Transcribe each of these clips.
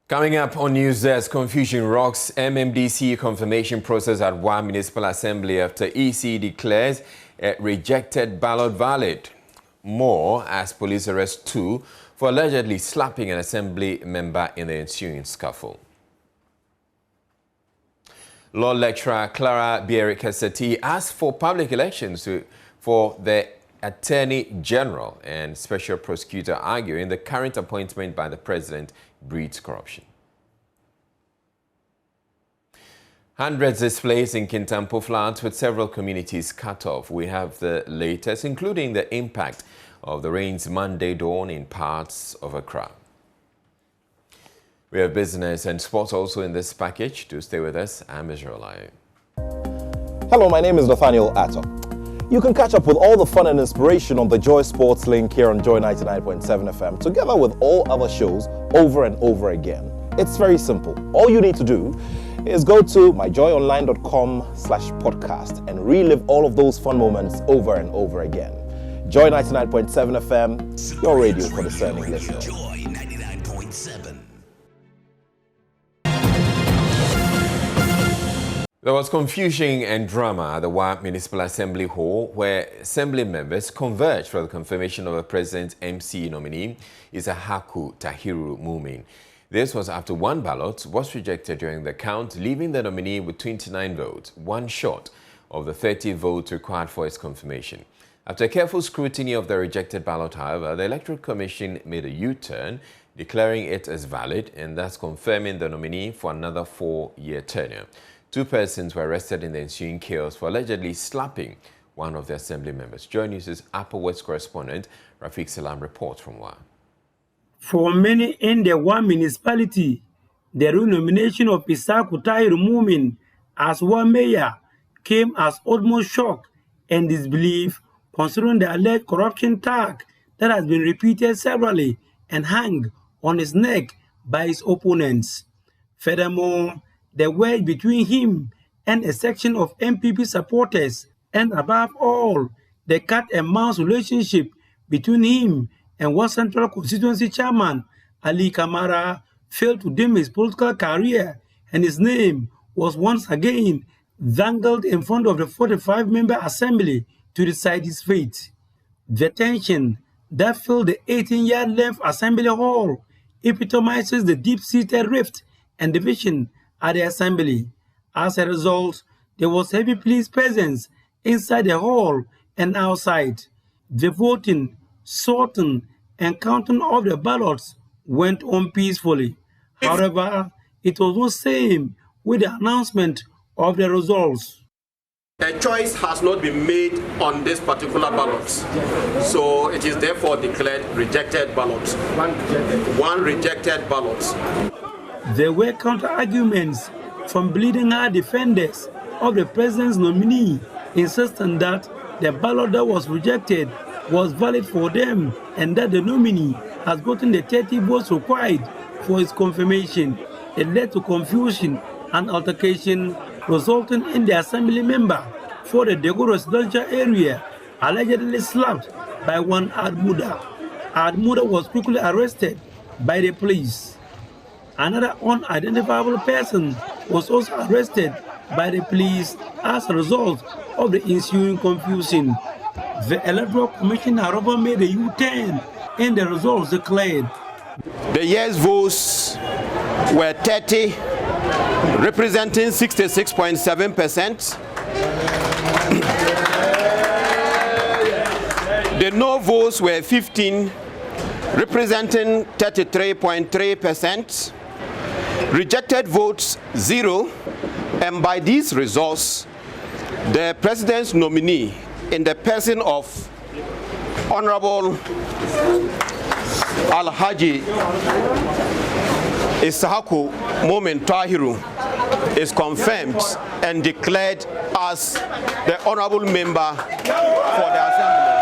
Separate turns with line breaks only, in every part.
Coming up on News Desk, confusion rocks MMDC confirmation process at Wa Municipal Assembly after EC declares a rejected ballot valid. More as police arrest two for allegedly slapping an assembly member in the ensuing scuffle. Law lecturer Clara Bierikasati asked for public elections for the Attorney General and Special Prosecutor, arguing the current appointment by the President breeds corruption. Hundreds displaced in Kintampo floods with several communities cut off. We have the latest, including the impact of the rains Monday dawn in parts of Accra. We have business and sports also in this package. Do stay with us. I'm Israel Ayo.
Hello, my name is Nathaniel Atto. You can catch up with all the fun and inspiration on the Joy Sports link here on Joy 99.7 FM, together with all other shows over and over again. It's very simple. All you need to do is go to myjoyonline.com/podcast and relive all of those fun moments over and over again. Joy 99.7 FM, your radio for discerning listeners.
Joy 99.7.
There was confusion and drama at the Wa Municipal Assembly Hall, where assembly members converged for the confirmation of the president's MCE nominee, Isahaku Tahiru Mumin. This was after one ballot was rejected during the count, leaving the nominee with 29 votes, one short of the 30 votes required for its confirmation. After careful scrutiny of the rejected ballot, however, the Electoral Commission made a U-turn, declaring it as valid and thus confirming the nominee for another 4-year tenure. Two persons were arrested in the ensuing chaos for allegedly slapping one of the assembly members. Joy News' Upper West correspondent Rafiq Salam reports from Wa.
For many in the Wa municipality, the renomination of Isahaku Tahiru Mumin as Wa mayor came as utmost shock and disbelief, considering the alleged corruption tag that has been repeated severally and hung on his neck by his opponents. Furthermore, the wedge between him and a section of MPP supporters, and above all, the cat and mouse relationship between him and Wa Central Constituency Chairman Ali Kamara, failed to dim his political career, and his name was once again dangled in front of the 45-member assembly to decide his fate. The tension that filled the 18-yard length assembly hall epitomizes the deep-seated rift and division at the assembly. As a result, there was heavy police presence inside the hall and outside. The voting, sorting, and counting of the ballots went on peacefully. However, it was not same with the announcement of the results.
A choice has not been made on this particular ballot, so it is therefore declared rejected ballot. One rejected ballot.
There were counter-arguments from bleeding-heart defenders of the president's nominee, insisting that the ballot that was rejected was valid for them and that the nominee has gotten the 30 votes required for his confirmation. It led to confusion and altercation, resulting in the assembly member for the Dego residential area allegedly slapped by one Admuda. Admuda was quickly arrested by the police. Another unidentifiable person was also arrested by the police as a result of the ensuing confusion. The Electoral Commission, however, made a U-turn and the results declared.
The yes votes were 30, representing 66.7%. The no votes were 15, representing 33.3%. Rejected votes 0, and by these results, the president's nominee, in the person of Honorable Alhaji Isahaku Mumin Tahiru, is confirmed and declared as the honorable member for the assembly.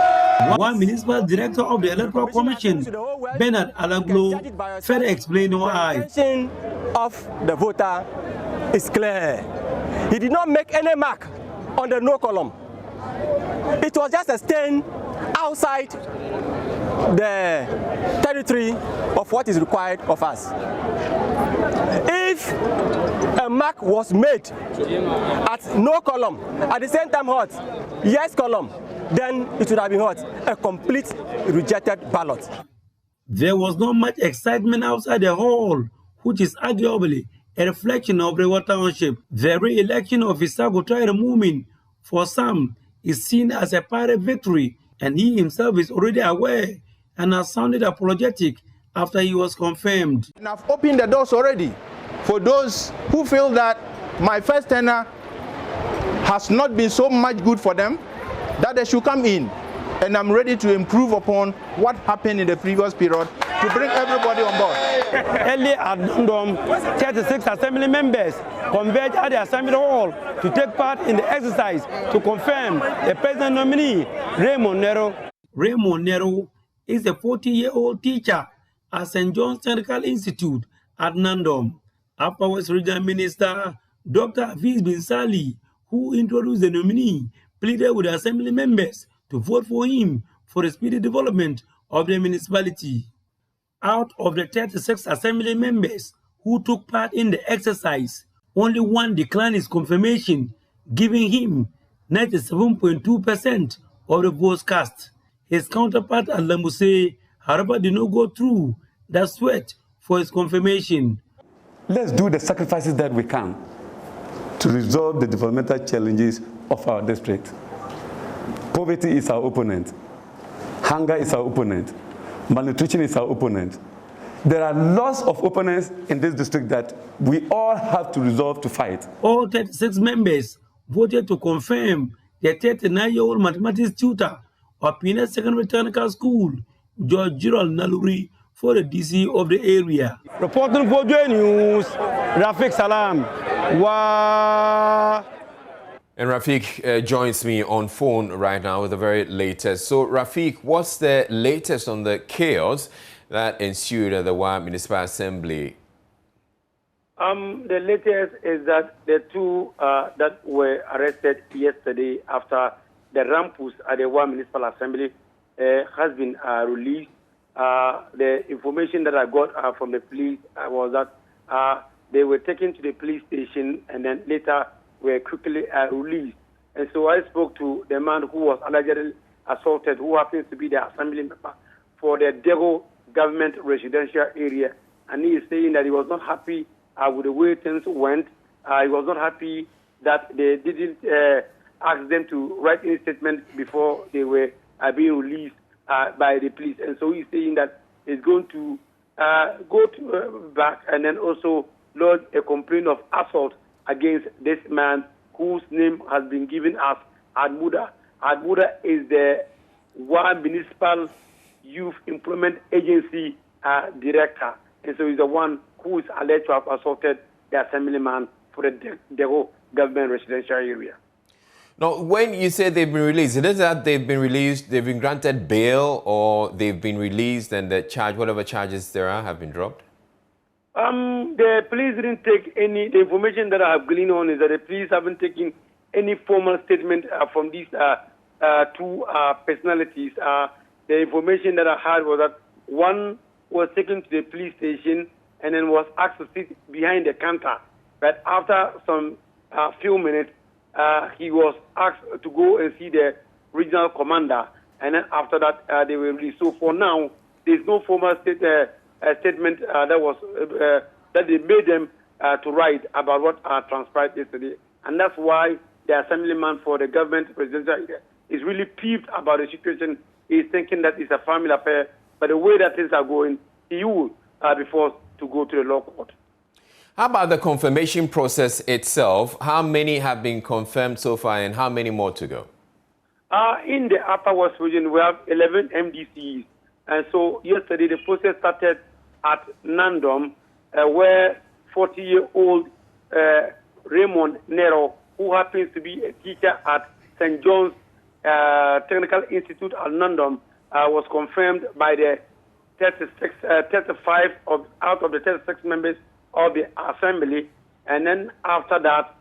One municipal director of the Electoral Commission, Bernard Alaglo, further explained why.
The intention of the voter is clear. He did not make any mark on the no column. It was just a stain outside the territory of what is required of us. If a mark was made at no column, at the same time hot, yes column, then it would have been hot, a complete rejected ballot.
There was not much excitement outside the hall, which is arguably a reflection of the township. The re-election of Isaku Tairo Mumin, for some, is seen as a pirate victory, and he himself is already aware and has sounded apologetic after he was confirmed.
And I've opened the doors already for those who feel that my first tenure has not been so much good for them, that they should come in. And I'm ready to improve upon what happened in the previous period to bring everybody on board.
Earlier at London, 36 assembly members converged at the assembly hall to take part in the exercise to confirm the president nominee, Raymond Nero. Raymond Nero is a 40-year-old teacher at St. John's Technical Institute at Nandom. Afterwards, Regional Minister Dr. Hafiz bin Sali, who introduced the nominee, pleaded with the assembly members to vote for him for the speedy development of the municipality. Out of the 36 assembly members who took part in the exercise, only one declined his confirmation, giving him 97.2% of the votes cast. His counterpart at Lambuse, however, did not go through the sweat for his confirmation.
Let's do the sacrifices that we can to resolve the developmental challenges of our district. Poverty is our opponent. Hunger is our opponent. Malnutrition is our opponent. There are lots of opponents in this district that we all have to resolve to fight.
All 36 members voted to confirm the 39-year-old mathematics tutor of Pina Secondary Technical School, George Gerald Naluri, for the DC of the area.
Reporting for Joy News, Rafik Salam.
And Rafiq joins me on phone right now with the very latest. So Rafiq, what's the latest on the chaos that ensued at the Wa Municipal Assembly?
The latest is that the two that were arrested yesterday after the rampus at the Wa Municipal Assembly has been released. The information that I got from the police was that they were taken to the police station and then later were quickly released. And so I spoke to the man who was allegedly assaulted, who happens to be the assembly member for the Dego government residential area. And he is saying that he was not happy with the way things went. He was not happy that they didn't ask them to write any statement before they were being released by the police. And so he's saying that he's going to go back and then also lodge a complaint of assault against this man whose name has been given as Admuda. Admuda is the Wa Municipal Youth Employment Agency director. And so he's the one who is alleged to have assaulted the assemblyman for the Dego government residential area.
Now, when you say they've been released, it is that they've been released, they've been granted bail, or they've been released and the charge, whatever charges there are, have been dropped?
The police didn't take any. The information that I have gleaned on is that the police haven't taken any formal statement from these two personalities. The information that I had was that one was taken to the police station and then was asked to sit behind the counter. But after some few minutes, he was asked to go and see the regional commander, and then after that they were released. So for now, there's no formal statement that was that they made them to write about what transpired yesterday, and that's why the assemblyman for the government presidential is really peeved about the situation. He's thinking that it's a family affair, but the way that things are going, he will be forced to go to the law court.
How about the confirmation process itself? How many have been confirmed so far and how many more to go?
In the Upper West region, we have 11 MDCs. And so yesterday, the process started at Nandom, where 40-year-old Raymond Nero, who happens to be a teacher at St. John's Technical Institute at Nandom, was confirmed by the 35 out of the 36 members of the assembly. And then after that,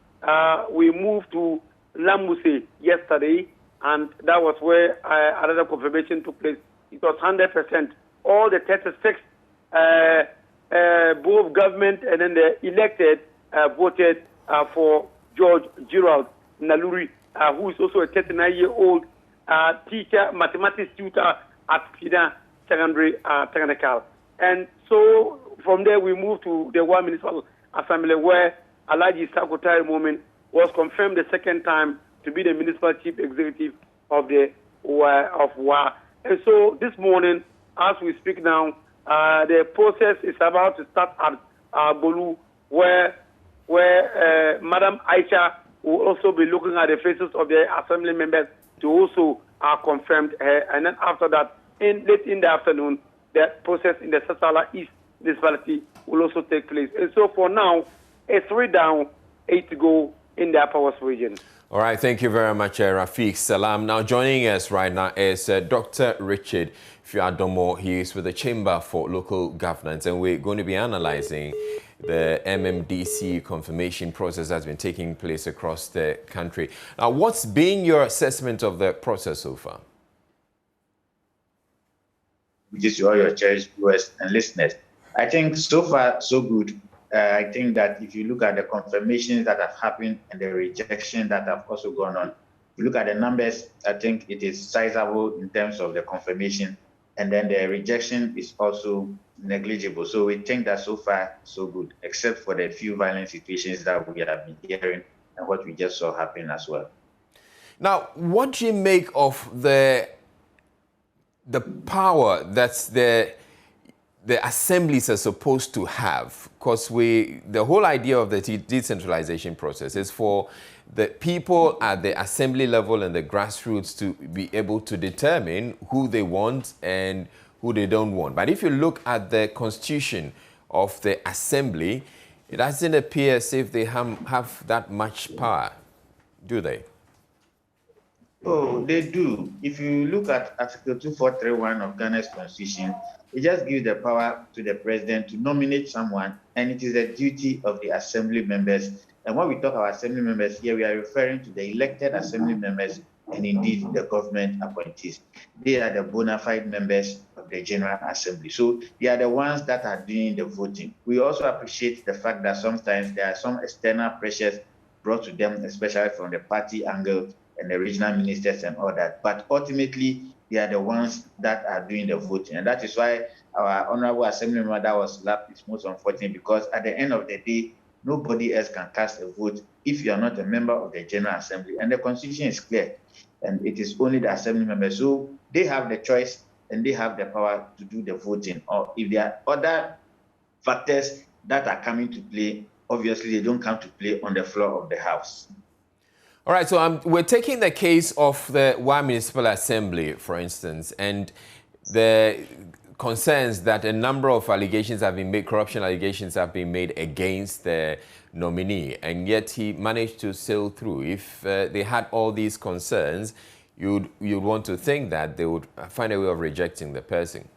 we moved to Lambuse yesterday, and that was where another confirmation took place. It was 100% all the 36 both government and then the elected voted for George Gerald Naluri, who is also a 39-year-old teacher, mathematics tutor at Fida Secondary Technical. And so from there we move to the Wa Municipal Assembly, where Alhaji Issaku Tahir Mumin was confirmed the second time to be the municipal chief executive of Wa. And so this morning, as we speak now, the process is about to start at Bolu, where Madam Aisha will also be looking at the faces of the assembly members to also confirm her. And then after that, late in the afternoon, the process in the Sunyani East municipality will also take place. And so for now, it's 3 down, 8 to go in the Upper West region.
All right, thank you very much, Rafiq Salam. Now joining us right now is Dr. Richard Fiadomo. He is with the Chamber for Local Governance, and we're going to be analyzing the MMDC confirmation process that's been taking place across the country. Now, what's been your assessment of the process so far?
Just to all your cherished viewers and listeners, I think so far so good. I think that if you look at the confirmations that have happened and the rejection that have also gone on, if you look at the numbers, I think it is sizable in terms of the confirmation, and then the rejection is also negligible. So we think that so far so good, except for the few violent situations that we have been hearing and what we just saw happen as well.
Now, what do you make of the power that's the assemblies are supposed to have? Because the whole idea of the decentralization process is for the people at the assembly level and the grassroots to be able to determine who they want and who they don't want. But if you look at the constitution of the assembly, it doesn't appear as if they have that much power, do they?
Oh, they do. If you look at Article 2431 of Ghana's Constitution, it just gives the power to the president to nominate someone, and it is the duty of the assembly members. And when we talk about assembly members here, we are referring to the elected assembly members and indeed the government appointees. They are the bona fide members of the General Assembly. So they are the ones that are doing the voting. We also appreciate the fact that sometimes there are some external pressures brought to them, especially from the party angle and the regional ministers and all that. But ultimately, they are the ones that are doing the voting. And that is why our honorable assembly member that was slapped is most unfortunate, because at the end of the day, nobody else can cast a vote if you are not a member of the General Assembly. And the Constitution is clear, and it is only the assembly members. So they have the choice and they have the power to do the voting. Or if there are other factors that are coming to play, obviously they don't come to play on the floor of the House.
All right, so we're taking the case of the Wa Municipal Assembly, for instance, and the concerns that a number of allegations have been made, corruption allegations have been made against the nominee, and yet he managed to sail through. If they had all these concerns, you'd want to think that they would find a way of rejecting the person.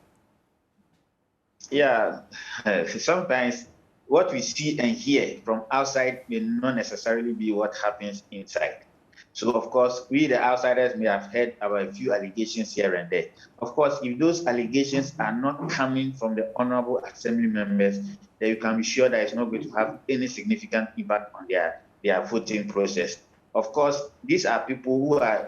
Yeah, sometimes what we see and hear from outside may not necessarily be what happens inside. So, of course, we, the outsiders, may have heard about a few allegations here and there. Of course, if those allegations are not coming from the honorable assembly members, then you can be sure that it's not going to have any significant impact on their voting process. Of course, these are people who are,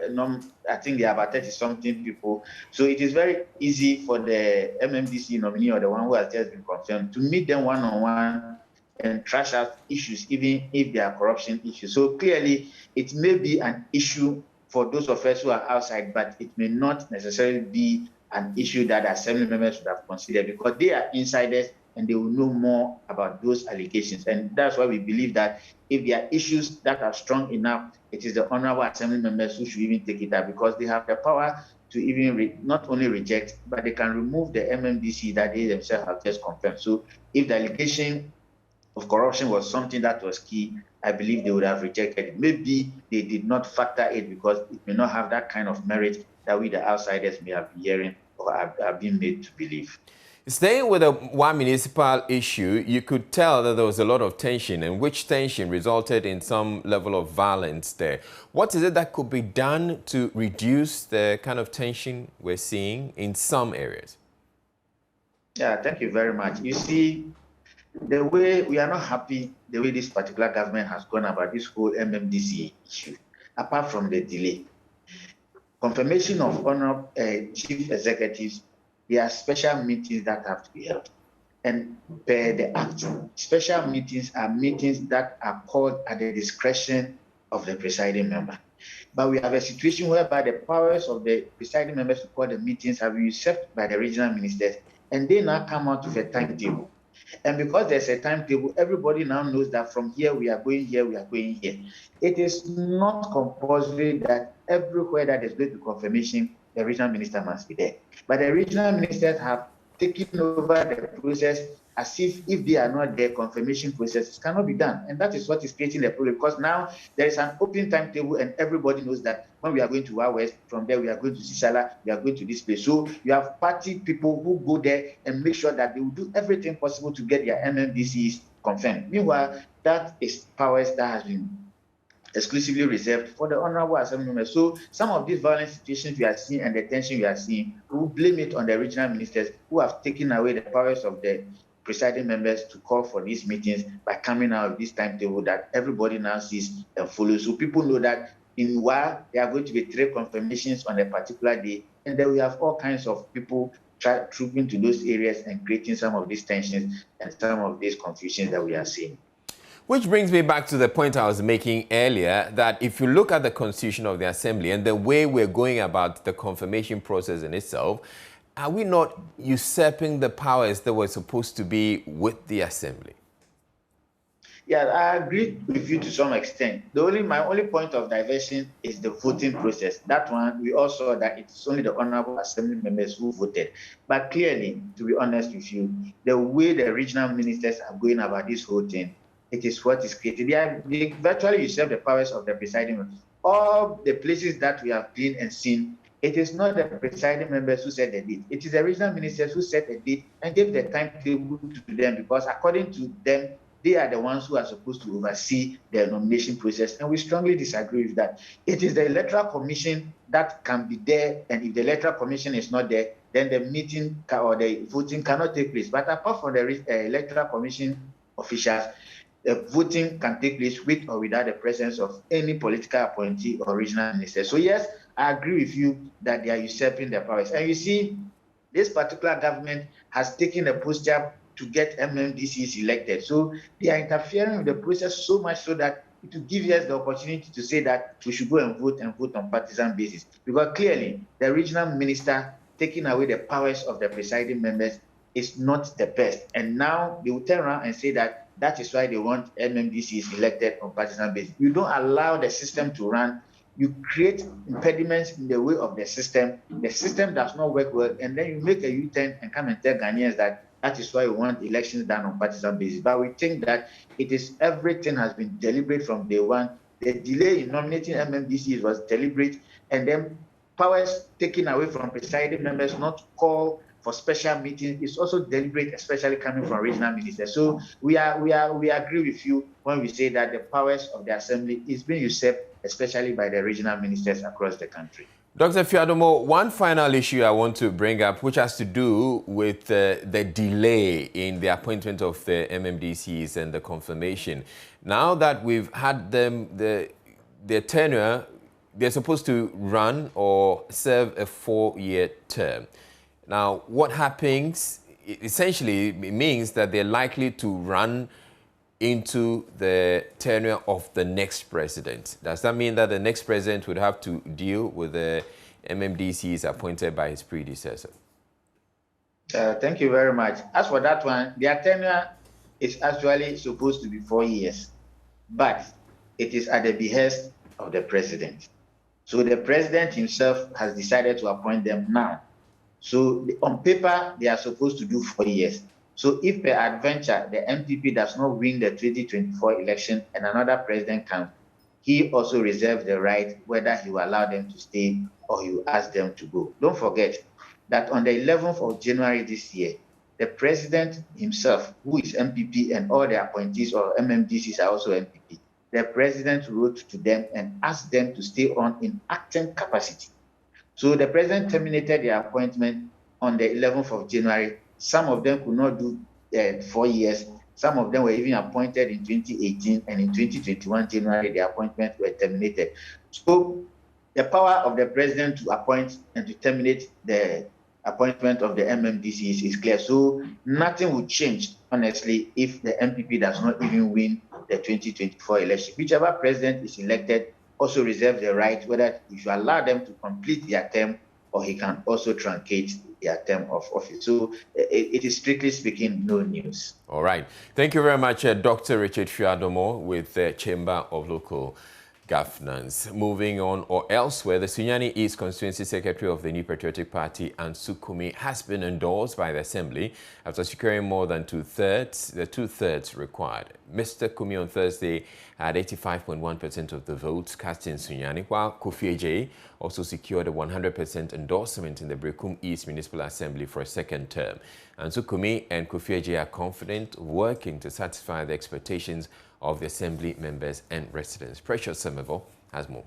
I think they are about 30-something people. So it is very easy for the MMDC nominee or the one who has just been confirmed to meet them one-on-one and trash out issues, even if they are corruption issues. So clearly, it may be an issue for those of us who are outside, but it may not necessarily be an issue that assembly members should have considered, because they are insiders and they will know more about those allegations. And that's why we believe that if there are issues that are strong enough, it is the honorable assembly members who should even take it up, because they have the power to even not only reject, but they can remove the MMDC that they themselves have just confirmed. So if the allegation of corruption was something that was key, I believe they would have rejected it. Maybe they did not factor it because it may not have that kind of merit that we, the outsiders, may have been hearing or have been made to believe.
Staying with the one municipal issue, you could tell that there was a lot of tension, and which tension resulted in some level of violence there. What is it that could be done to reduce the kind of tension we're seeing in some areas?
Yeah, thank you very much. You see, the way we are not happy, the way this particular government has gone about this whole MMDC issue, apart from the delay. Confirmation of honor chief executives, there are special meetings that have to be held. And per the act, special meetings are meetings that are called at the discretion of the presiding member. But we have a situation whereby the powers of the presiding members to call the meetings have been usurped by the regional ministers, and they now come out with a timetable. And because there's a timetable, everybody now knows that from here we are going here, we are going here. It is not compulsory that everywhere that there's going to confirmation, the regional minister must be there. But the regional ministers have taken over the process as if they are not there, confirmation processes cannot be done. And that is what is creating the problem, because now there is an open timetable and everybody knows that when we are going to Wild West, from there we are going to Sisala, we are going to this place. So you have party people who go there and make sure that they will do everything possible to get their MMDCs confirmed. Meanwhile, that is powers that has been exclusively reserved for the honorable assembly members. So some of these violent situations we are seeing and the tension we are seeing, we will blame it on the regional ministers who have taken away the powers of the presiding members to call for these meetings by coming out of this timetable that everybody now sees and follows. So people know that in while there are going to be 3 confirmations on a particular day, and then we have all kinds of people trooping to those areas and creating some of these tensions and some of these confusions that we are seeing.
Which brings me back to the point I was making earlier, that if you look at the Constitution of the Assembly and the way we're going about the confirmation process in itself, are we not usurping the powers that were supposed to be with the Assembly?
Yeah, I agree with you to some extent. My only point of diversion is the voting process. That one, we all saw that it's only the honorable assembly members who voted. But clearly, to be honest with you, the way the regional ministers are going about this whole thing, it is what is created. They virtually usurp the powers of the presiding members. All the places that we have been and seen, it is not the presiding members who set the date. It is the regional ministers who set the date and gave the timetable to them, because according to them, they are the ones who are supposed to oversee the nomination process, and we strongly disagree with that. It is the Electoral Commission that can be there, and if the Electoral Commission is not there, then the meeting or the voting cannot take place. But apart from the Electoral Commission officials, the voting can take place with or without the presence of any political appointee or regional minister. So yes, I agree with you that they are usurping their powers. And you see, this particular government has taken a posture to get MMDCs elected. So they are interfering with the process so much so that it will give us the opportunity to say that we should go and vote on partisan basis. Because clearly, the regional minister taking away the powers of the presiding members is not the best. And now they will turn around and say that is why they want MMDCs elected on partisan basis. You don't allow the system to run. You create impediments in the way of the system does not work well, and then you make a U-turn and come and tell Ghanaians that is why we want elections done on partisan basis. But we think that everything has been deliberate from day one. The delay in nominating MMDCs was deliberate, and then powers taken away from presiding members not to call for special meetings is also deliberate, especially coming from regional ministers. So we agree with you when we say that the powers of the assembly is being usurped, especially by the regional ministers across the country.
Dr. Fiadomo, one final issue I want to bring up, which has to do with the delay in the appointment of the MMDCs and the confirmation. Now that we've had them, their tenure, they're supposed to run or serve a 4-year term. Now, what happens, essentially, it means that they're likely to run into the tenure of the next president. Does that mean that the next president would have to deal with the MMDCs appointed by his predecessor?
Thank you very much. As for that one, their tenure is actually supposed to be 4 years, but it is at the behest of the president. So the president himself has decided to appoint them now. So on paper, they are supposed to do 4 years. So if per adventure, the MPP does not win the 2024 election and another president comes, he also reserves the right whether he will allow them to stay or he will ask them to go. Don't forget that on the 11th of January this year, the president himself, who is MPP, and all the appointees or MMDCs are also MPP, the president wrote to them and asked them to stay on in acting capacity. So the president terminated their appointment on the 11th of January Some of them could not do 4 years. Some of them were even appointed in 2018, and in 2021 January, the appointments were terminated. So the power of the president to appoint and to terminate the appointment of the MMDCs is clear. So nothing will change, honestly, if the MPP does not even win the 2024 election. Whichever president is elected also reserves the right whether if you allow them to complete their term, or he can also truncate their term of office. So it is strictly speaking no news.
All right. Thank you very much, Dr. Richard Fiadomo with the Chamber of Local Governance. Moving on or elsewhere, the Sunyani East Constituency Secretary of the New Patriotic Party, Ansu Kumi, has been endorsed by the Assembly after securing more than the two-thirds required. Mr. Kumi on Thursday had 85.1% of the votes cast in Sunyani, while Kofi Ejei also secured a 100% endorsement in the Brekum East Municipal Assembly for a second term. Ansu Kumi and Kofi Ejei are confident, working to satisfy the expectations of the Assembly members and residents. Precious Semevo has more.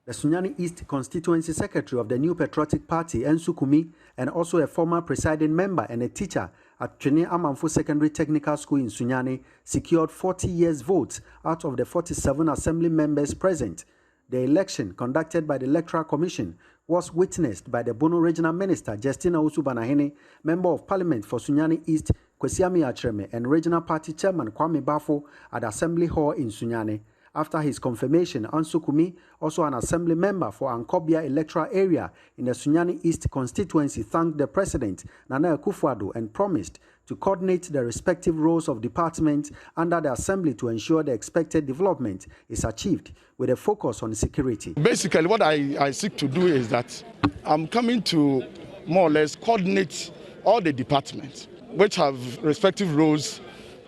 The Sunyani East Constituency Secretary of the New Patriotic Party, Ansu Kumi, and also a former presiding member and a teacher at Twene Amanfo Secondary Technical School in Sunyani, secured 40 years votes out of the 47 Assembly members present. The election, conducted by the Electoral Commission, was witnessed by the Bono Regional Minister, Justina Usubanahene, Member of Parliament for Sunyani East, Kwesiami Achreme, and Regional Party Chairman Kwame Bafo at Assembly Hall in Sunyani. After his confirmation, Ansu Kumi, also an Assembly member for Ankobia electoral area in the Sunyani East constituency, thanked the President, Nana Akufo-Addo, and promised to coordinate the respective roles of departments under the Assembly to ensure the expected development is achieved with a focus on security.
Basically, what I seek to do is that I'm coming to more or less coordinate all the departments which have respective roles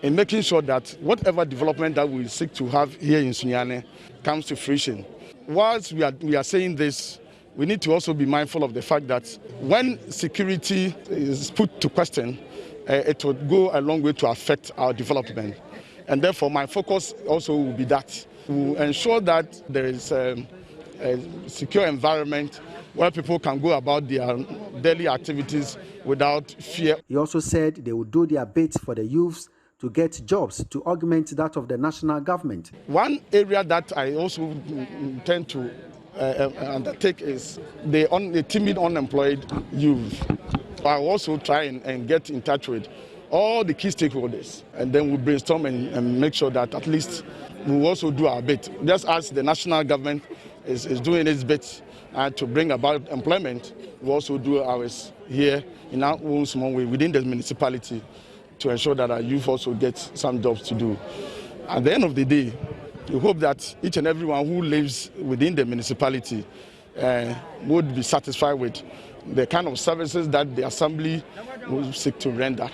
in making sure that whatever development that we seek to have here in Sunyani comes to fruition. Whilst we are saying this, we need to also be mindful of the fact that when security is put to question, it would go a long way to affect our development. And therefore, my focus also will be that. We will ensure that there is a secure environment where people can go about their daily activities without fear.
He also said they will do their bit for the youths to get jobs to augment that of the national government.
One area that I also intend to undertake is the timid unemployed youth. I will also try and get in touch with all the key stakeholders, and then we'll brainstorm and make sure that at least we'll also do our bit. Just as the national government is doing its bit to bring about employment, we'll also do ours here in our own small way within the municipality to ensure that our youth also get some jobs to do. At the end of the day, we hope that each and everyone who lives within the municipality would be satisfied with the kind of services that the Assembly will seek to render.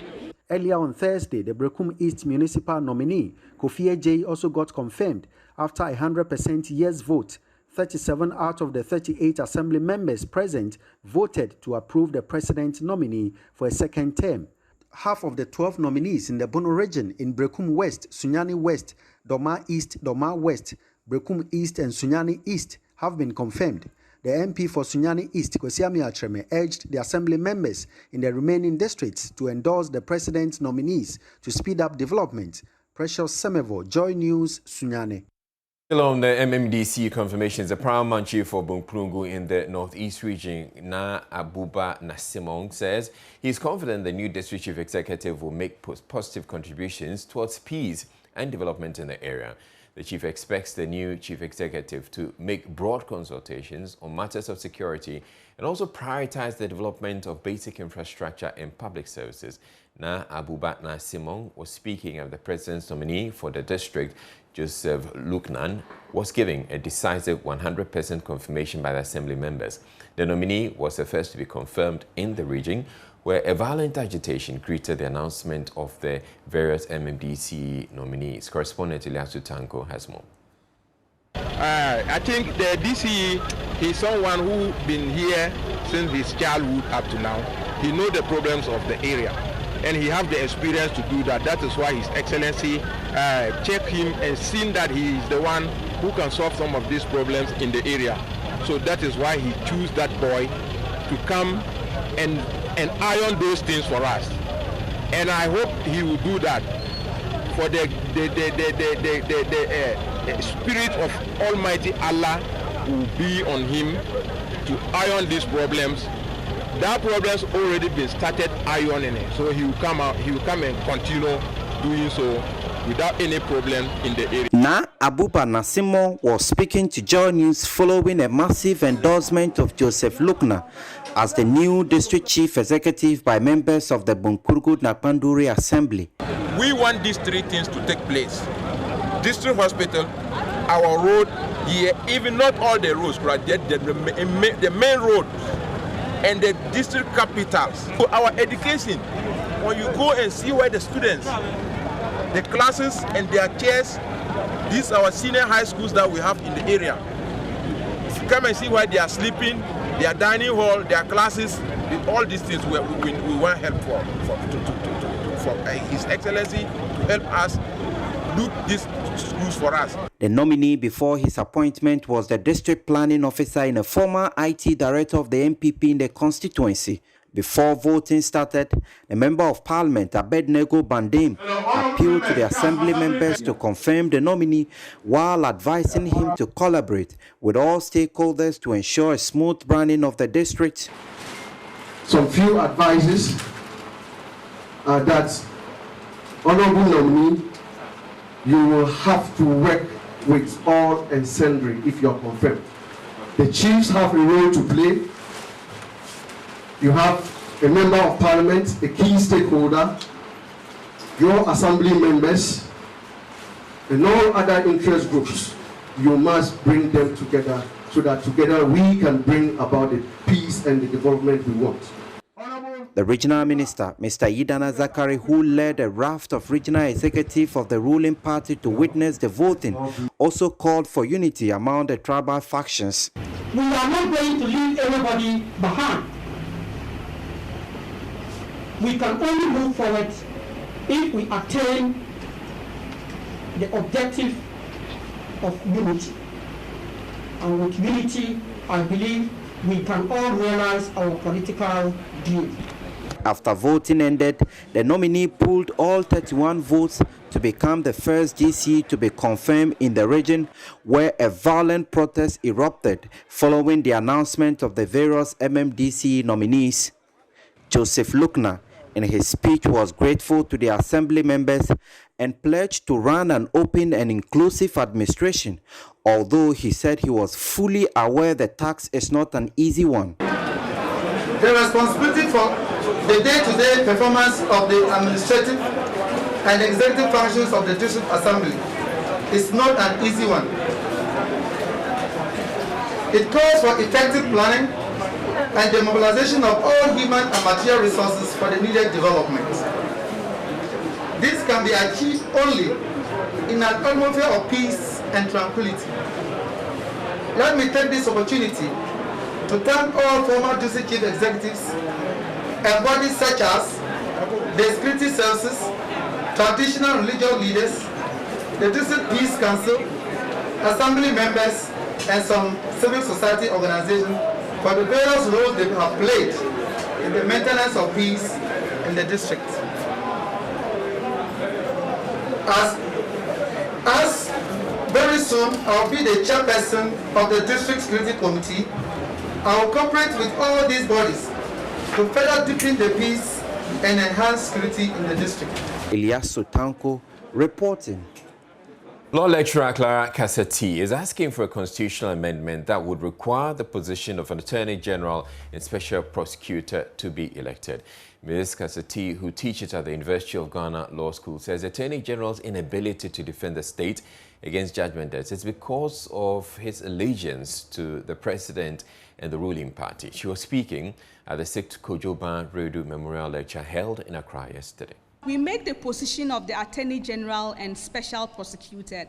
Earlier on Thursday, the Brekum East Municipal nominee, Kofi Ejei, also got confirmed after a 100% yes vote. 37 out of the 38 Assembly members present voted to approve the President nominee for a second term. Half of the 12 nominees in the Bono region in Brekum West, Sunyani West, Doma East, Doma West, Brekum East and Sunyani East have been confirmed. The MP for Sunyani East, Kwesiami Achreme, urged the Assembly members in the remaining districts to endorse the President's nominees to speed up development. Precious Semevo, Joy News, Sunyani.
Still on the MMDC confirmations, the paramount chief for Bunkprungu in the Northeast region, Na Abuba Nasimong, says he's confident the new district chief executive will make positive contributions towards peace and development in the area. The chief expects the new chief executive to make broad consultations on matters of security and also prioritize the development of basic infrastructure and public services. Na Abuba Nasimong was speaking of the president's nominee for the district, Joseph Luknan, was giving a decisive 100% confirmation by the Assembly members. The nominee was the first to be confirmed in the region, where a violent agitation greeted the announcement of the various MMDC nominees. Correspondent Ilyasu Tanko has more.
I think the DCE, he's someone who's been here since his childhood up to now. He knows the problems of the area, and he has the experience to do that. That is why His Excellency checked him and seen that he is the one who can solve some of these problems in the area. So that is why he chose that boy to come and and iron those things for us. And I hope he will do that. For the spirit of Almighty Allah will be on him to iron these problems. That problem's already been started ironing it. So he will come out, he will come and continue doing so without any problem in the area.
Na Abuba Nasimo was speaking to Joy News following a massive endorsement of Joseph Lukna as the new district chief executive by members of the Bunkurgu Nakpanduri Assembly.
We want these three things to take place. District hospital, our road here, even not all the roads, but the main roads and the district capitals. So our education, when you go and see where the students, the classes and their chairs, these are our senior high schools that we have in the area. Come and see where they are sleeping, their dining hall, their classes, all these things we want help for His Excellency to help us do these schools for us.
The nominee before his appointment was the district planning officer and a former IT director of the MPP in the constituency. Before voting started, the Member of Parliament, Abednego Bandem, appealed to the Assembly members to confirm the nominee while advising him to collaborate with all stakeholders to ensure a smooth running of the district.
Some few advices are that, Honorable nominee, you will have to work with all and sundry if you are confirmed. The chiefs have a role to play. You have a member of parliament, a key stakeholder, your assembly members, and all other interest groups. You must bring them together so that together we can bring about the peace and the development we want.
The regional minister, Mr. Yidana Zakari, who led a raft of regional executives of the ruling party to witness the voting, also called for unity among the tribal factions.
We are not going to leave anybody behind. We can only move forward if we attain the objective of unity. And with unity, I believe we can all realize our political dream.
After voting ended, the nominee pulled all 31 votes to become the first GC to be confirmed in the region, where a violent protest erupted following the announcement of the various MMDC nominees. Joseph Lukna, in his speech, was grateful to the Assembly members and pledged to run an open and inclusive administration, although he said he was fully aware the task is not an easy one.
The responsibility for the day-to-day performance of the administrative and executive functions of the District Assembly is not an easy one. It calls for effective planning and the mobilization of all human and material resources for the needed development. This can be achieved only in an atmosphere of peace and tranquility. Let me take this opportunity to thank all former district chief executives and bodies such as the security services, traditional religious leaders, the district peace council, assembly members, and some civil society organizations for the various roles they have played in the maintenance of peace in the district. As very soon I'll be the chairperson of the district security committee, I will cooperate with all these bodies to further deepen the peace and enhance security in the district.
Elias Sotanko reporting.
Law lecturer Clara Kasati is asking for a constitutional amendment that would require the position of an Attorney General and Special Prosecutor to be elected. Ms. Kasati, who teaches at the University of Ghana Law School, says the Attorney General's inability to defend the state against judgment debts is because of his allegiance to the President and the ruling party. She was speaking at the 6th Kojoban Redu Memorial Lecture held in Accra yesterday.
We make the position of the Attorney General and Special Prosecutor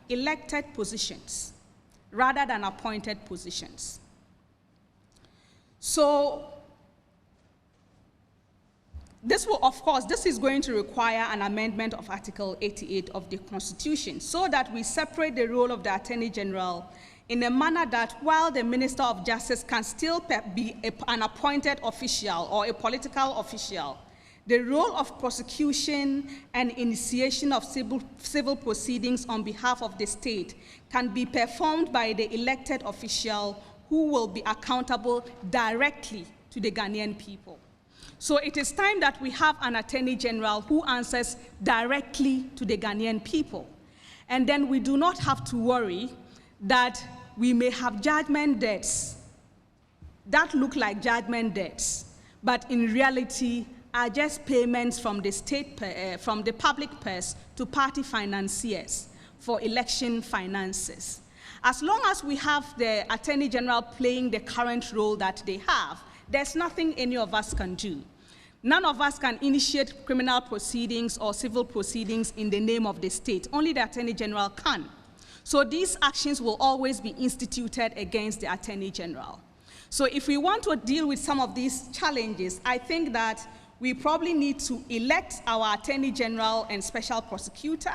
elected positions rather than appointed positions. So this will, of course, this is going to require an amendment of Article 88 of the Constitution so that we separate the role of the Attorney General in a manner that while the Minister of Justice can still be an appointed official or a political official, the role of prosecution and initiation of civil proceedings on behalf of the state can be performed by the elected official who will be accountable directly to the Ghanaian people. So it is time that we have an Attorney General who answers directly to the Ghanaian people. And then we do not have to worry that we may have judgment debts that look like judgment debts, but in reality are just payments from the state, from the public purse to party financiers for election finances. As long as we have the Attorney General playing the current role that they have, there's nothing any of us can do. None of us can initiate criminal proceedings or civil proceedings in the name of the state. Only the Attorney General can. So these actions will always be instituted against the Attorney General. So if we want to deal with some of these challenges, I think that we probably need to elect our Attorney General and Special Prosecutor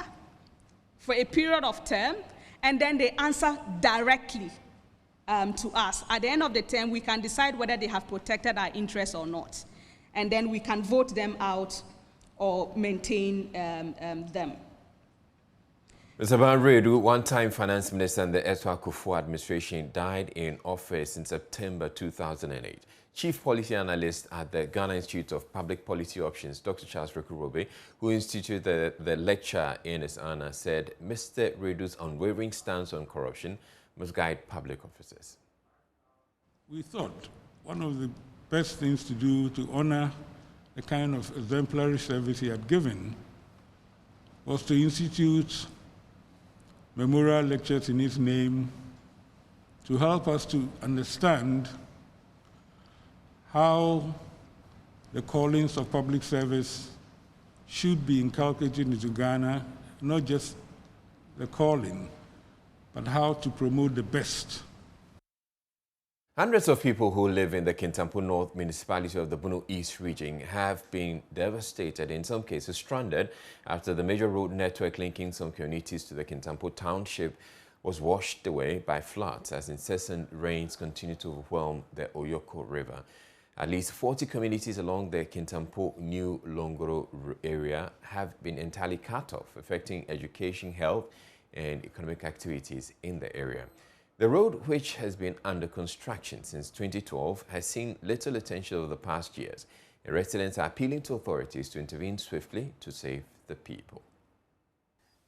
for a period of term, and then they answer directly to us. At the end of the term, we can decide whether they have protected our interests or not, and then we can vote them out or maintain them.
Mr. Banredu, one-time finance minister in the Ezra Kufuor administration, died in office in September 2008. Chief policy analyst at the Ghana Institute of Public Policy Options, Dr. Charles Rekurobe, who instituted the lecture in his honor, said Mr. Redu's unwavering stance on corruption must guide public officers.
We thought one of the best things to do to honor the kind of exemplary service he had given was to institute memorial lectures in his name to help us to understand how the callings of public service should be inculcated into Ghana, not just the calling, but how to promote the best.
Hundreds of people who live in the Kintampo North municipality of the Bono East region have been devastated, in some cases stranded, after the major road network linking some communities to the Kintampo township was washed away by floods as incessant rains continue to overwhelm the Oyoko River. At least 40 communities along the Kintampo New Longoro area have been entirely cut off, affecting education, health, and economic activities in the area. The road, which has been under construction since 2012, has seen little attention over the past years, and residents are appealing to authorities to intervene swiftly to save the people.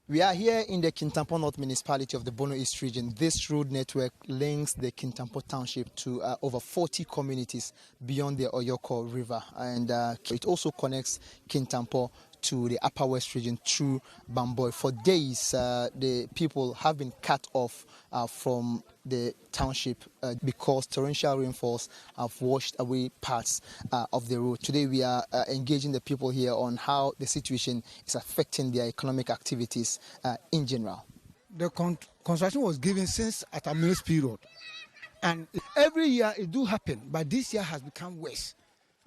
We are here in the Kintampo North municipality of the Bono East region. This road network links the Kintampo township to over 40 communities beyond the Oyoko River, and it also connects Kintampo to the Upper West region through Bamboy. For days, the people have been cut off from the township because torrential rainfalls have washed away parts of the road. Today we are engaging the people here on how the situation is affecting their economic activities in general.
The construction was given since at a mills period, and every year it do happen, but this year has become worse.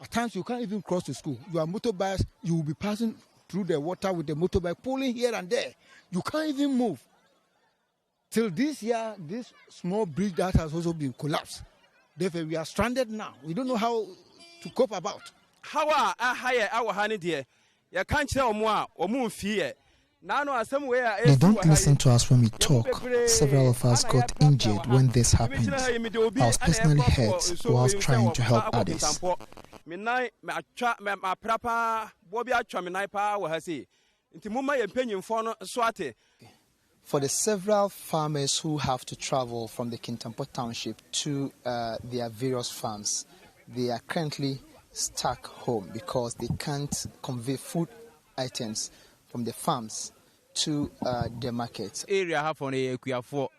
At times you can't even cross the school. You are motorbikes, you will be passing through the water with the motorbike, pulling here and there. You can't even move. Till this year, this small bridge that has also been collapsed. Therefore, we are stranded now. We don't know how to cope about.
How are our honey dear? You can't tell more or move fear.
They don't listen to us when we talk. Several of us got injured when this happened. I was personally hurt whilst trying to help others. For the several farmers who have to travel from the Kintampo township to their various farms, they are currently stuck home because they can't convey food items from the farms to the markets.
Area have on a for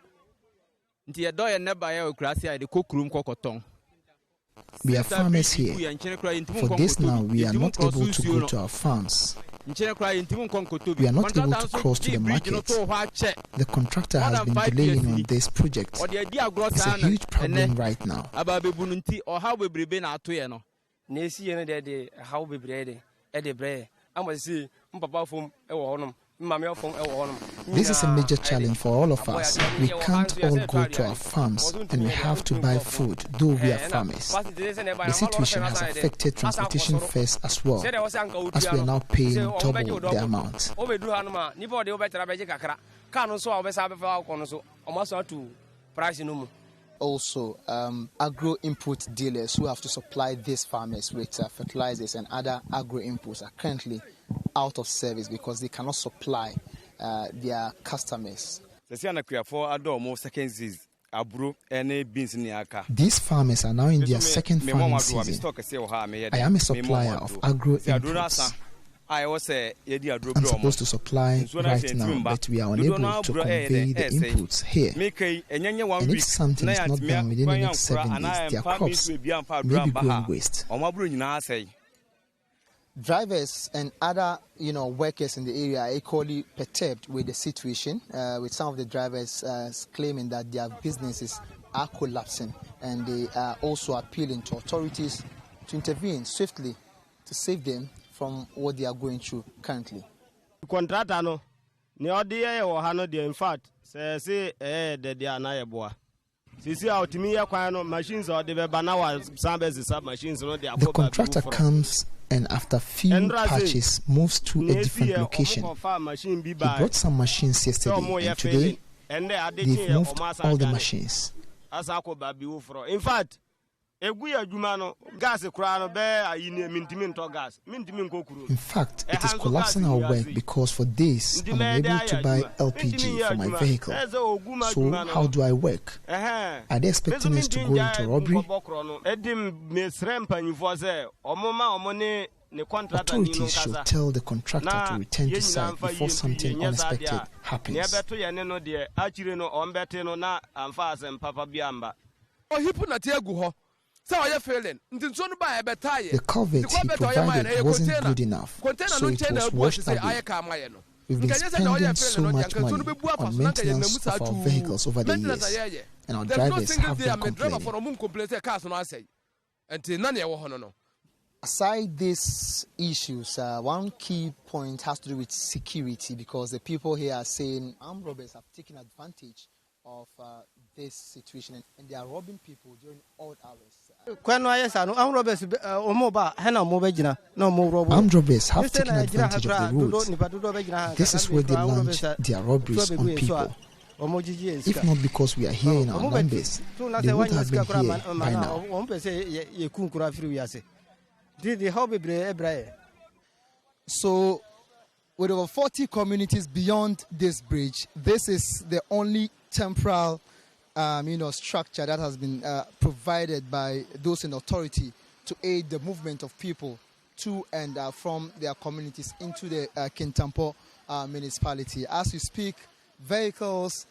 we are farmers here. For this now, we are not able to go to our farms. We are not able to cross to the market. The contractor has been delaying on this project. It's a huge problem right now.
This is a major challenge for all of us. We can't all go to our farms and we have to buy food, though we are farmers. The situation has affected transportation fares as well, as we are now paying double the amount.
Also, agro input dealers who have to supply these farmers with fertilizers and other agro inputs are currently out of service because they cannot supply their customers. These farmers are now in their second farming season. I am a supplier of agro inputs. I'm supposed to supply right now, but we are unable to convey the inputs here. And if something is not done within the next 7 days, their crops may be going waste. Drivers and other, workers in the area are equally perturbed with the situation, with some of the drivers claiming that their businesses are collapsing, and they are also appealing to authorities to intervene swiftly to save them from what they are going through currently.
Contractor no, in fact, say machines or
the contractor comes and after few patches moves to a different location. He brought some machines yesterday and today they've moved all the machines.
In fact, in
fact, it is collapsing our work because for days I'm unable to buy LPG for my vehicle. So how do I work? Are they expecting us to go into robbery? Authorities should tell the contractor to return to site before something unexpected happens. The culvert he provided wasn't good enough, so it was washed away. We've been spending so much money on maintenance of our vehicles over the years, and our drivers have been complaining.
Aside these issues, one key point has to do with security, because the people here are saying armed robbers have taken advantage of this situation and they are robbing people during odd hours.
Armed robbers have taken advantage of the roads. This is where they launch their robberies on people. If not because we are here in our numbers, they would have been here by now.
So, with over 40 communities beyond this bridge, this is the only temporal structure that has been provided by those in authority to aid the movement of people to and from their communities into the Kintampo municipality. As we speak, vehicles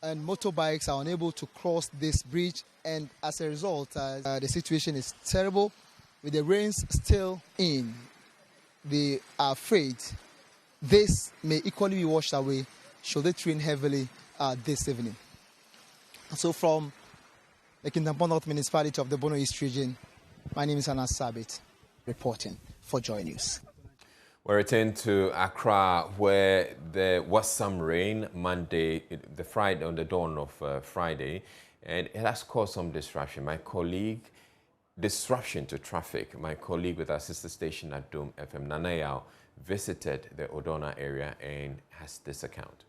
and motorbikes are unable to cross this bridge, and as a result, the situation is terrible. With the rains still in, they are afraid this may equally be washed away should it rain heavily this evening. So from the Kintampo North Municipality of the Bono East region, my name is Anas Sabit, reporting for Joy News.
We return to Accra, where there was some rain Monday, on the dawn of Friday, and it has caused some disruption. Disruption to traffic. My colleague with our sister station at Dome FM, Nanayao, visited the Odona area and has this account.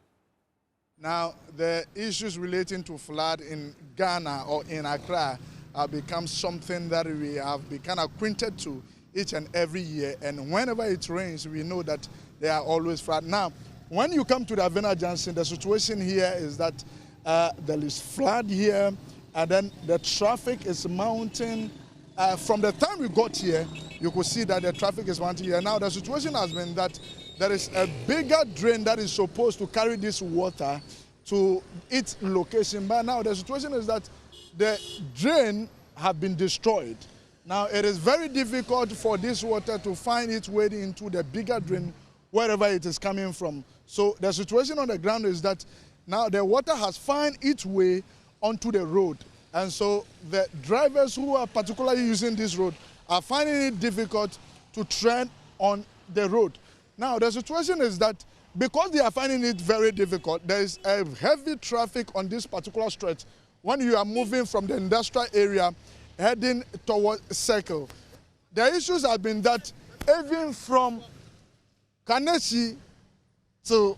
Now, the issues relating to flood in Ghana or in Accra have become something that we have become acquainted to each and every year. And whenever it rains, we know that there are always flood. Now, when you come to the Avena Junction, the situation here is that there is flood here, and then the traffic is mounting. From the time we got here, you could see that the traffic is mounting here. Now, the situation has been that there is a bigger drain that is supposed to carry this water to its location. But now the situation is that the drain have been destroyed. Now, it is very difficult for this water to find its way into the bigger drain wherever it is coming from. So the situation on the ground is that now the water has found its way onto the road. And so the drivers who are particularly using this road are finding it difficult to tread on the road. Now, the situation is that because they are finding it very difficult, there is a heavy traffic on this particular stretch when you are moving from the industrial area heading towards Circle. The issues have been that even from Kaneshi to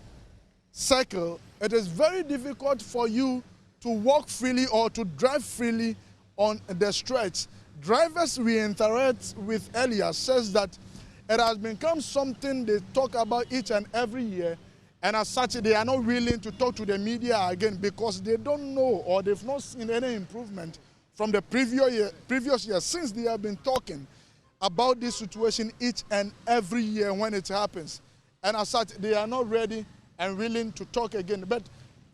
Circle, it is very difficult for you to walk freely or to drive freely on the stretch. Drivers we interact with earlier says that it has become something they talk about each and every year, and as such they are not willing to talk to the media again because they don't know or they've not seen any improvement from the previous year since they have been talking about this situation each and every year when it happens. And as such, they are not ready and willing to talk again. But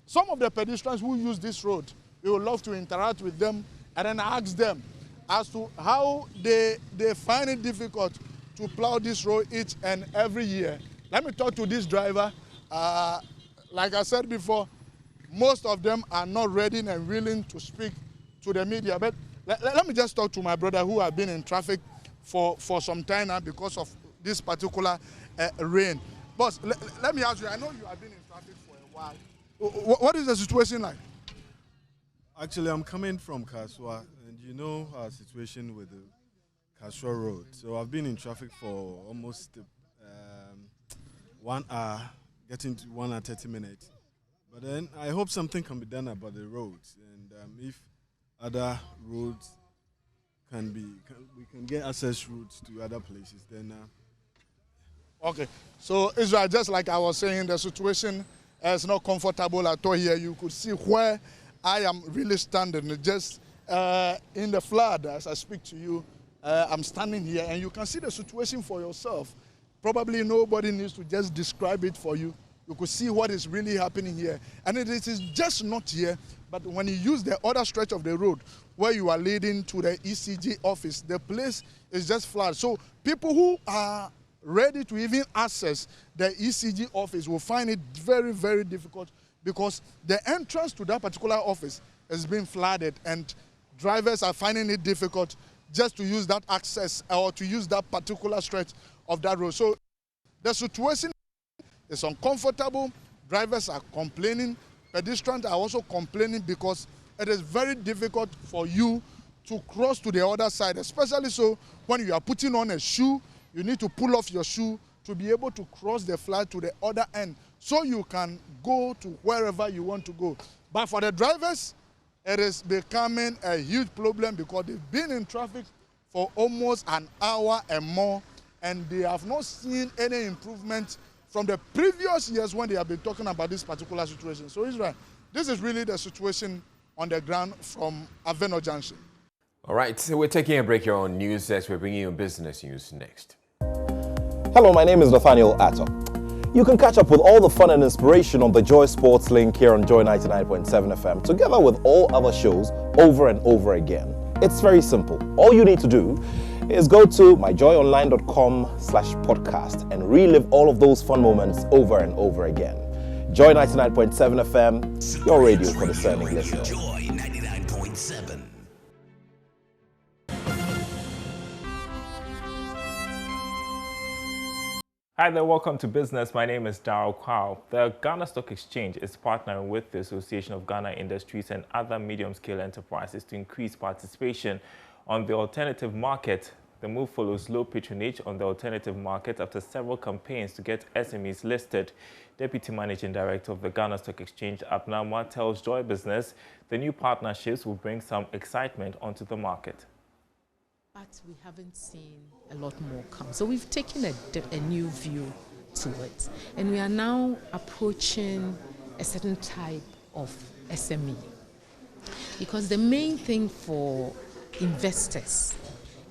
some of the pedestrians who use this road, we would love to interact with them and then ask them as to how they find it difficult to plow this road each and every year. Let me talk to this driver. Like I said before, most of them are not ready and willing to speak to the media. But let me just talk to my brother who has been in traffic for some time now because of this particular rain. Boss, let me ask you, I know you have been in traffic for a while. What is the situation like?
Actually, I'm coming from Kaswa, and you know our situation with the Kaswa Road. So I've been in traffic for almost 1 hour, getting to 1 hour 30 minutes. But then I hope something can be done about the roads, and if other roads we can get access routes to other places, then.
Okay, so Israel, just like I was saying, the situation is not comfortable at all here. You could see where I am really standing, just in the flood as I speak to you. I'm standing here and you can see the situation for yourself. Probably nobody needs to just describe it for you. You could see what is really happening here. And it is just not here, but when you use the other stretch of the road where you are leading to the ECG office, the place is just flooded. So people who are ready to even access the ECG office will find it very, very difficult because the entrance to that particular office has been flooded and drivers are finding it difficult just to use that access or to use that particular stretch of that road. So the situation is uncomfortable. Drivers are complaining. Pedestrians are also complaining because it is very difficult for you to cross to the other side, especially so when you are putting on a shoe. You need to pull off your shoe to be able to cross the flood to the other end so you can go to wherever you want to go. But for the drivers, it is becoming a huge problem because they've been in traffic for almost an hour and more, and they have not seen any improvement from the previous years when they have been talking about this particular situation. So Israel, this is really the situation on the ground from Aveno Junction.
All right, so we're taking a break here on News as we're bringing you business news next.
Hello, my name is Nathaniel Atto. You can catch up with all the fun and inspiration on the Joy Sports link here on Joy 99.7 FM, together with all other shows over and over again. It's very simple. All you need to do is go to myjoyonline.com/podcast and relive all of those fun moments over and over again. Joy 99.7 FM, your radio for discerning listeners.
Joy 99.7.
Hi there, welcome to Business. My name is Darryl Kwao. The Ghana Stock Exchange is partnering with the Association of Ghana Industries and other medium-scale enterprises to increase participation on the alternative market. The move follows low patronage on the alternative market after several campaigns to get SMEs listed. Deputy Managing Director of the Ghana Stock Exchange, Abnamwa, tells Joy Business the new partnerships will bring some excitement onto the market.
But we haven't seen a lot more come. So we've taken a new view to it. And we are now approaching a certain type of SME. Because the main thing for investors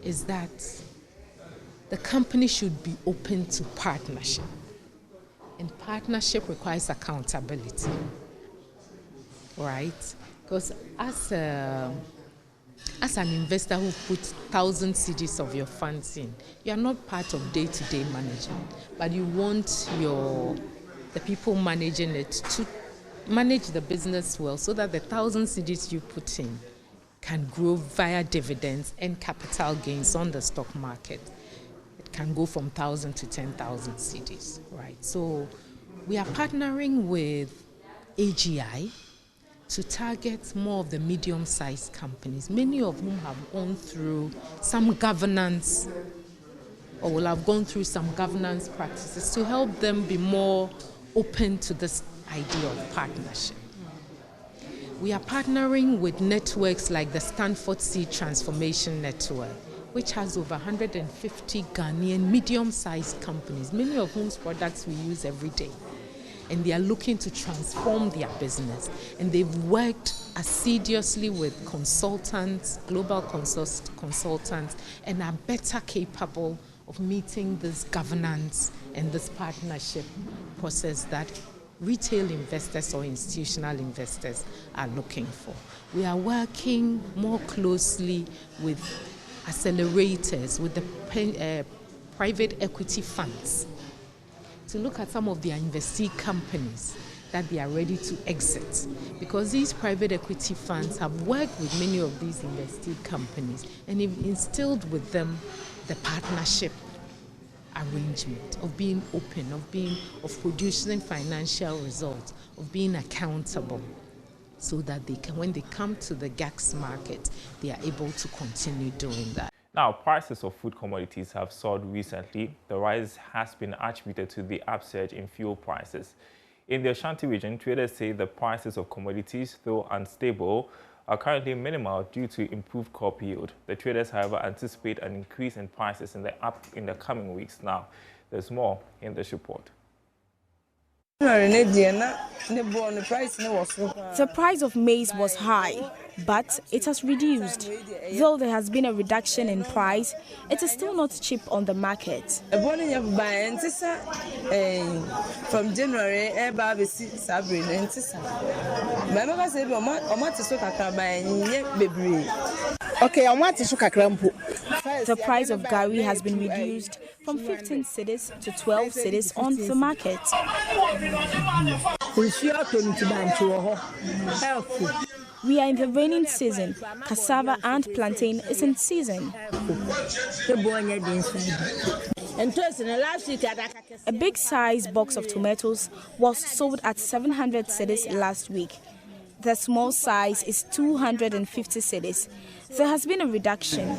is that the company should be open to partnership. And partnership requires accountability. Right? Because as an investor who puts 1,000 cedis of your funds in, you are not part of day-to-day management, but you want the people managing it to manage the business well so that the 1,000 cedis you put in can grow via dividends and capital gains on the stock market. It can go from 1,000 to 10,000 cedis, right? So We are partnering with AGI to target more of the medium-sized companies, many of whom have gone through some governance or will have gone through some governance practices to help them be more open to this idea of partnership. We are partnering with networks like the Stanford Seed Transformation Network, which has over 150 Ghanaian medium-sized companies, many of whose products we use every day. And they are looking to transform their business. And they've worked assiduously with consultants, global consultants, and are better capable of meeting this governance and this partnership process that retail investors or institutional investors are looking for. We are working more closely with accelerators, with the private equity funds, to look at some of their investee companies that they are ready to exit. Because these private equity funds have worked with many of these investee companies and have instilled with them the partnership arrangement of being open, of producing financial results, of being accountable, so that they can, when they come to the GACS market, they are able to continue doing that.
Now, prices of food commodities have soared recently. The rise has been attributed to the upsurge in fuel prices. In the Ashanti region, traders say the prices of commodities, though unstable, are currently minimal due to improved crop yield. The traders, however, anticipate an increase in prices in the coming weeks. Now, there's more in this report.
The price of maize was high, but it has reduced. Though there has been a reduction in price, it is still not cheap on the market.
From January,
the price of gari has been reduced from 15 cedis to 12 cedis on the market. We are in the raining season. Cassava and plantain is in season. A big size box of tomatoes was sold at 700 cedis last week. The small size is 250 cedis. There has been a reduction.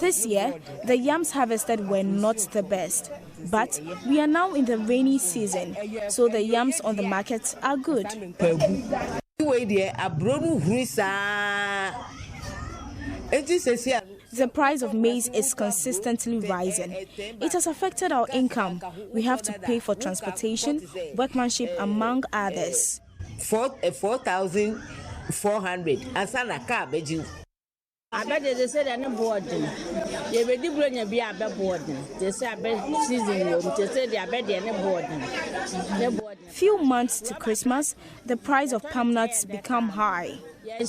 This year, the yams harvested were not the best, but we are now in the rainy season, so the yams on the market are good. The price of maize is consistently rising. It has affected our income. We have to pay for transportation, workmanship, among others.
4,400. Asana car beju. I bet they said I'm boarding. They be bring be a boarding. They say I bet season room. They say they bet they boarding.
Few months to Christmas, the price of palm nuts become high.
So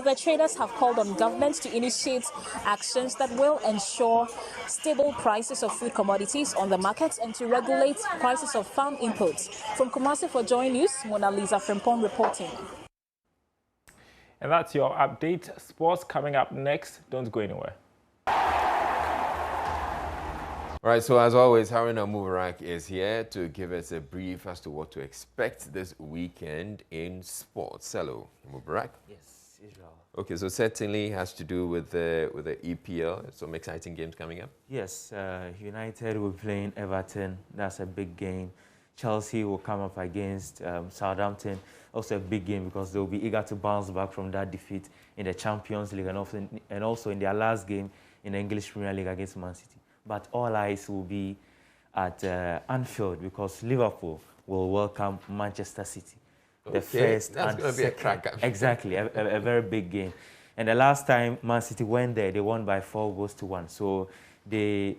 the traders have called on government to initiate actions that will ensure stable prices of food commodities on the market and to regulate prices of farm inputs. From Kumasi for Joy News, Mona Lisa Frimpong reporting.
And that's your update. Sports coming up next. Don't go anywhere.
All right, so as always, Haruna Mubarak is here to give us a brief as to what to expect this weekend in sports. Hello, Mubarak.
Yes, Israel.
Okay, so certainly has to do with the EPL. Some exciting games coming up.
Yes, United will be playing Everton. That's a big game. Chelsea will come up against Southampton. Also a big game because they'll be eager to bounce back from that defeat in the Champions League and also in their last game in the English Premier League against Man City. But all eyes will be at Anfield because Liverpool will welcome Manchester City. The first
that's
and
going to be a cracker.
Exactly, a very big game. And the last time Man City went there, they won by 4-1. So they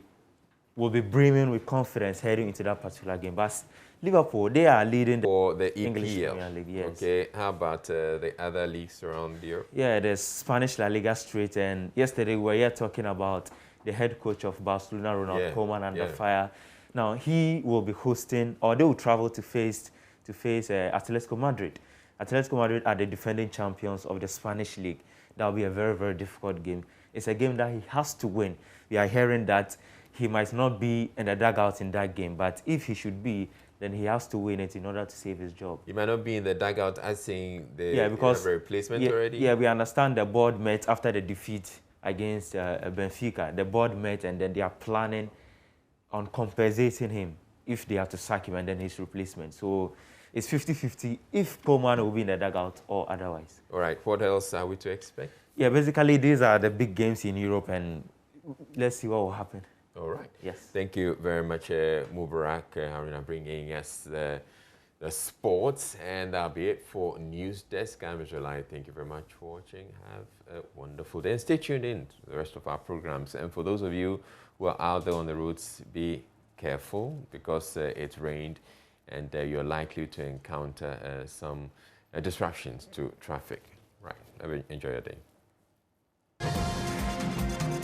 will be brimming with confidence heading into that particular game. But Liverpool, they are leading
for the
English Premier League. Yes.
Okay, how about the other leagues around Europe?
Yeah, there's Spanish La Liga straight. And yesterday we were here talking about the head coach of Barcelona, Ronald Koeman, under fire. Now, he will be hosting, or they will travel to face Atletico Madrid. Atletico Madrid are the defending champions of the Spanish league. That will be a very, very difficult game. It's a game that he has to win. We are hearing that he might not be in the dugout in that game, but if he should be, then he has to win it in order to save his job.
He might not be in the dugout as saying they have a replacement
yeah,
already?
Yeah, we understand the board met after the defeat against Benfica. The board met and then they are planning on compensating him if they have to sack him and then his replacement. So it's 50-50 if Coleman will be in the dugout or otherwise.
All right, what else are we to expect?
Yeah, basically these are the big games in Europe and let's see what will happen.
All right.
Yes.
Thank you very much, Mubarak Haruna, bringing us the sports. And that'll be it for News Desk. I'm July. Thank you very much for watching. Have a wonderful day. And stay tuned in to the rest of our programs. And for those of you who are out there on the roads, be careful because it's rained and you're likely to encounter some disruptions to traffic. Right. Enjoy your day.